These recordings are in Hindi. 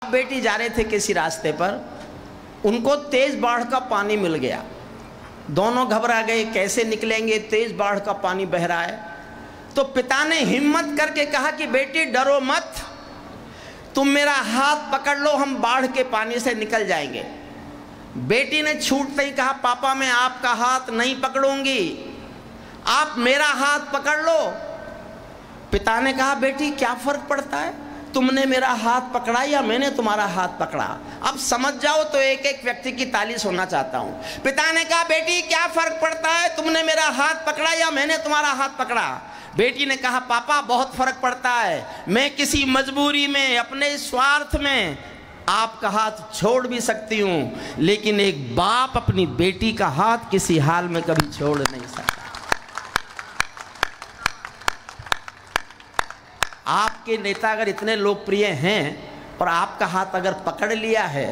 बेटी जा रहे थे किसी रास्ते पर, उनको तेज बाढ़ का पानी मिल गया। दोनों घबरा गए, कैसे निकलेंगे, तेज बाढ़ का पानी बह रहा है। तो पिता ने हिम्मत करके कहा कि बेटी डरो मत, तुम मेरा हाथ पकड़ लो, हम बाढ़ के पानी से निकल जाएंगे। बेटी ने छूटते ही कहा पापा मैं आपका हाथ नहीं पकड़ूंगी, आप मेरा हाथ पकड़ लो। पिता ने कहा बेटी क्या फर्क पड़ता है, तुमने मेरा हाथ पकड़ा या मैंने तुम्हारा हाथ पकड़ा, अब समझ जाओ। तो एक एक व्यक्ति की ताली सुनना चाहता हूं। पिता ने कहा बेटी क्या फर्क पड़ता है, तुमने मेरा हाथ पकड़ा या मैंने तुम्हारा हाथ पकड़ा। बेटी ने कहा पापा बहुत फर्क पड़ता है, मैं किसी मजबूरी में, अपने स्वार्थ में आपका हाथ छोड़ भी सकती हूं, लेकिन एक बाप अपनी बेटी का हाथ किसी हाल में कभी छोड़ नहीं सकता। आपके नेता अगर इतने लोकप्रिय हैं और आपका हाथ अगर पकड़ लिया है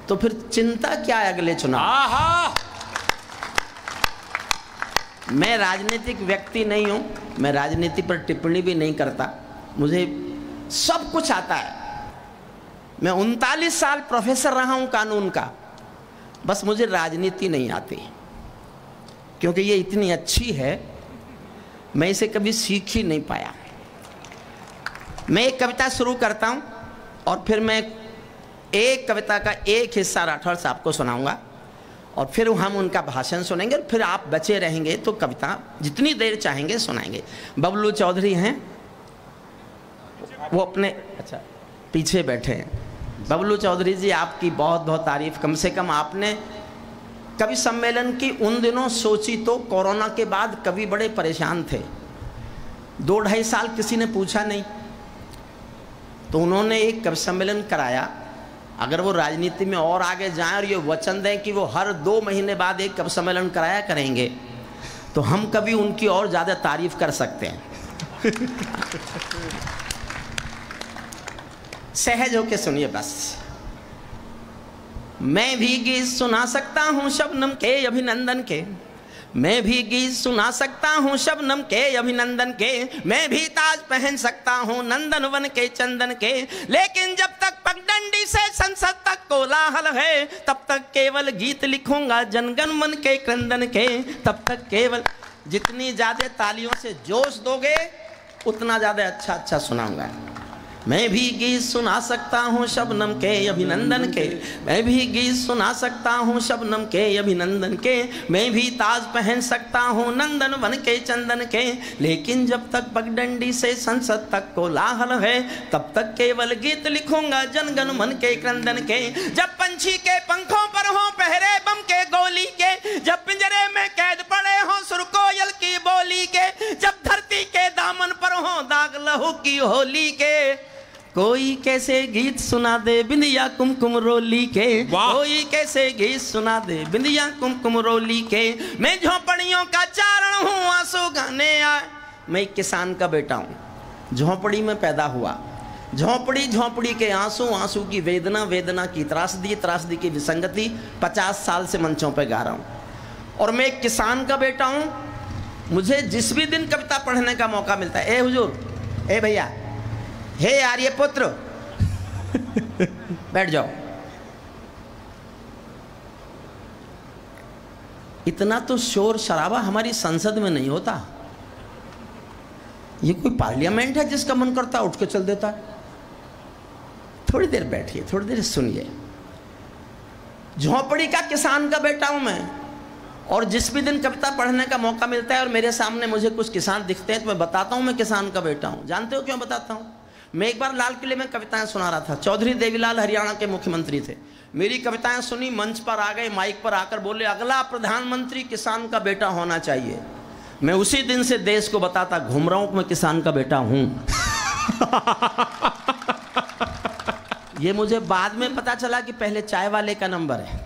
तो फिर चिंता क्या है अगले चुनाव। मैं राजनीतिक व्यक्ति नहीं हूं, मैं राजनीति पर टिप्पणी भी नहीं करता, मुझे सब कुछ आता है। मैं 39 साल प्रोफेसर रहा हूं कानून का, बस मुझे राजनीति नहीं आती क्योंकि ये इतनी अच्छी है, मैं इसे कभी सीख ही नहीं पाया। मैं एक कविता शुरू करता हूं और फिर मैं एक कविता का एक हिस्सा राठौर साहब को सुनाऊंगा और फिर हम उनका भाषण सुनेंगे और फिर आप बचे रहेंगे तो कविता जितनी देर चाहेंगे सुनाएंगे। बबलू चौधरी हैं, वो अपने अच्छा पीछे बैठे हैं। बबलू चौधरी जी आपकी बहुत बहुत तारीफ, कम से कम आपने कवि सम्मेलन की उन दिनों सोची तो कोरोना के बाद कवि बड़े परेशान थे, 2-2.5 साल किसी ने पूछा नहीं, तो उन्होंने एक कवि सम्मेलन कराया। अगर वो राजनीति में और आगे जाएं और ये वचन दें कि वो हर 2 महीने बाद एक कवि सम्मेलन कराया करेंगे तो हम कभी उनकी और ज़्यादा तारीफ कर सकते हैं। सहज होके सुनिए बस। मैं भी गीत सुना सकता हूँ शबनम के अभिनंदन के, मैं भी गीत सुना सकता हूँ शबनम के अभिनंदन के, मैं भी ताज पहन सकता हूँ नंदन वन के चंदन के, लेकिन जब तक पगडंडी से संसद तक कोलाहल है तब तक केवल गीत लिखूंगा जनगण मन के क्रंदन के, तब तक केवल। जितनी ज्यादा तालियों से जोश दोगे उतना ज्यादा अच्छा सुनाऊंगा। मैं भी गीत सुना सकता हूँ शबनम के अभिनंदन के, मैं भी गीत सुना सकता हूँ शबनम के अभिनंदन के, मैं भी ताज पहन सकता हूँ नंदन वन के चंदन के, लेकिन जब तक पगडंडी से संसद तक कोलाहल है तब तक केवल गीत लिखूंगा जनगण मन के क्रंदन के। जब पंछी के पंखों पर हो पहरे बम के गोली के, जब पिंजरे में कैद पड़े हो सुर कोयल की बोली के, जब धरती के दामन पर हो दाग लहू की होली के, कोई कैसे गीत सुना दे बिंदिया कुमकुम रोली के, कोई कैसे गीत सुना दे बिंदिया कुमकुम रोली के, मैं झोपड़ियों का चारण हूँ आंसू गाने आए। मैं एक किसान का बेटा हूँ, झोपड़ी में पैदा हुआ, झोपड़ी झोपड़ी के आंसू, आंसू की वेदना, वेदना की त्रासदी, त्रासदी की विसंगति, 50 साल से मंचों पे गा रहा हूँ। और मैं एक किसान का बेटा हूँ, मुझे जिस भी दिन कविता पढ़ने का मौका मिलता है, ए हुजूर, ए भैया, हे आर्य पुत्र, बैठ जाओ। इतना तो शोर शराबा हमारी संसद में नहीं होता। ये कोई पार्लियामेंट है जिसका मन करता है उठ के चल देता है? थोड़ी देर बैठिए, थोड़ी देर सुनिए। झोपड़ी का किसान का बेटा हूं मैं, और जिस भी दिन कविता पढ़ने का मौका मिलता है और मेरे सामने मुझे कुछ किसान दिखते हैं तो मैं बताता हूं मैं किसान का बेटा हूं। जानते हो क्यों बताता हूं? मैं एक बार लाल किले में कविताएं सुना रहा था, चौधरी देवीलाल हरियाणा के मुख्यमंत्री थे, मेरी कविताएं सुनी, मंच पर आ गए, माइक पर आकर बोले अगला प्रधानमंत्री किसान का बेटा होना चाहिए। मैं उसी दिन से देश को बताता घूम रहा हूं मैं किसान का बेटा हूं। ये मुझे बाद में पता चला कि पहले चाय वाले का नंबर है,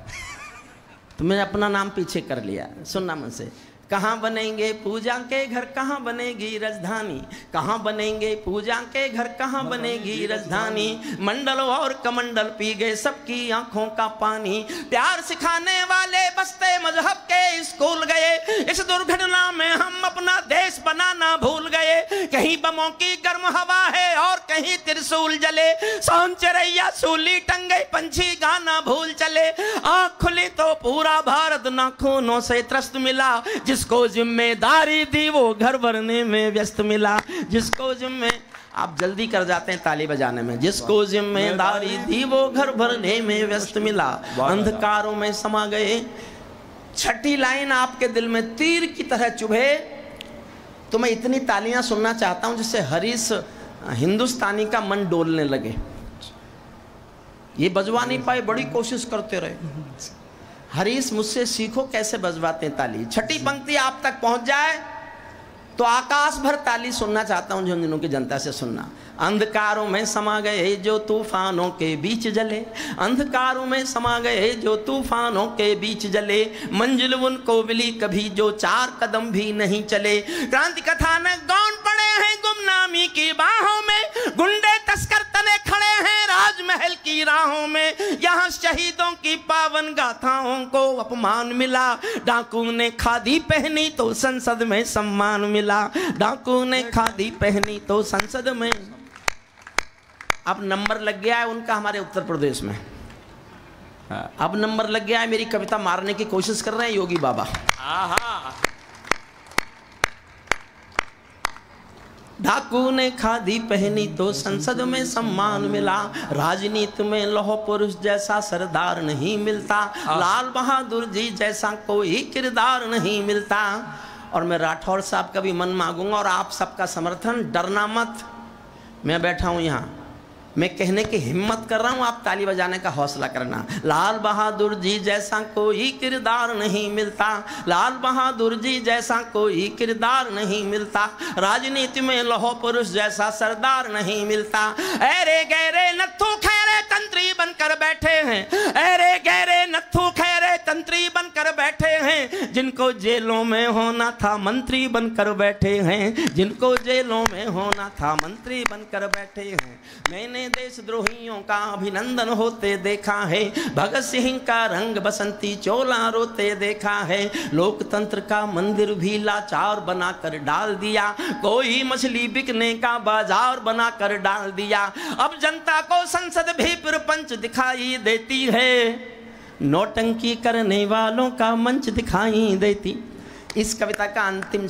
तो मैंने अपना नाम पीछे कर लिया। सुनना मन से, कहाँ बनेंगे पूजा के घर, कहाँ बनेगी राजधानी, कहाँ बनेंगे पूजा के घर, कहाँ बनेगी राजधानी। मंडल और कमंडल पी गए सबकी आंखों का पानी। प्यार सिखाने वाले बस्ते मजहब के स्कूल गए। इस दुर्घटना में हम अपना देश बनाना भूल गए। कहीं बमों की गर्म हवा है और कहीं त्रिशूल जले। सांझ चिरैया सूली टंगे, पंछी गाना भूल चले। आँख खुली तो पूरा भारत नाखूनों से त्रस्त मिला। जिसको जिम्मेदारी दी वो घर भरने में व्यस्त मिला। जिसको आप जल्दी कर जाते हैं ताली बजाने में। जिसको जिम्मेदारी दी वो घर भरने में व्यस्त मिला। अंधकारों में समा गए। छठी लाइन आपके दिल में तीर की तरह चुभे तो मैं इतनी तालियां सुनना चाहता हूं जिससे हरीश हिंदुस्तानी का मन डोलने लगे। ये बजवा नहीं पाए, बड़ी कोशिश करते रहे। हरीश मुझसे सीखो कैसे बजवाते हैं ताली। छठी पंक्ति आप तक पहुंच जाए तो आकाश भर ताली सुनना चाहता हूं झुंझुनू की जनता से सुनना। अंधकारों में समा गए जो तूफानों के बीच जले। अंधकारों में समा गए जो तूफानों के बीच जले। मंजिल उनको मिली कभी जो 4 कदम भी नहीं चले। क्रांति कथानक गौन पड़े हैं गुमनामी की बाहों में। गुंडे तस्कर तने खड़े हैं राजमहल की राहों में। यहाँ शहीदों की पावन गाथाओं को अपमान मिला। डाकू ने खादी पहनी तो संसद में सम्मान मिला। डाकू ने खादी पहनी तो संसद में। अब नंबर लग गया है उनका हमारे उत्तर प्रदेश में। अब नंबर लग गया है, मेरी कविता मारने की कोशिश कर रहे हैं योगी बाबा। डाकू ने खादी पहनी तो संसद में सम्मान मिला। राजनीति में लौह पुरुष जैसा सरदार नहीं मिलता। लाल बहादुर जी जैसा कोई किरदार नहीं मिलता। और मैं राठौर साहब का भी मन मांगूंगा और आप सबका समर्थन। डरना मत, मैं बैठा हूं यहाँ, मैं कहने की हिम्मत कर रहा हूं, आप ताली बजाने का हौसला करना। लाल बहादुर जी जैसा कोई किरदार नहीं मिलता। लाल बहादुर जी जैसा कोई किरदार नहीं मिलता। राजनीति में लौह पुरुष जैसा सरदार नहीं मिलता। अरे गहरे नत्थू खैरे तंत्री बनकर बैठे हैं। अरे गहरे नत्थू खैरे तंत्री बनकर बैठे हैं। जिनको जेलों में होना था मंत्री बनकर बैठे हैं। जिनको जेलों में होना था मंत्री बनकर बैठे हैं। मैंने देशद्रोहियों का अभिनंदन होते देखा है। भगत सिंह का रंग बसंती चोला रोते देखा है। लोकतंत्र का मंदिर भी लाचार बनाकर डाल दिया। कोई मछली बिकने का बाजार बनाकर डाल दिया। अब जनता को संसद भी प्रपंच दिखाई देती है। नौटंकी करने वालों का मंच दिखाई देती। इस कविता का अंतिम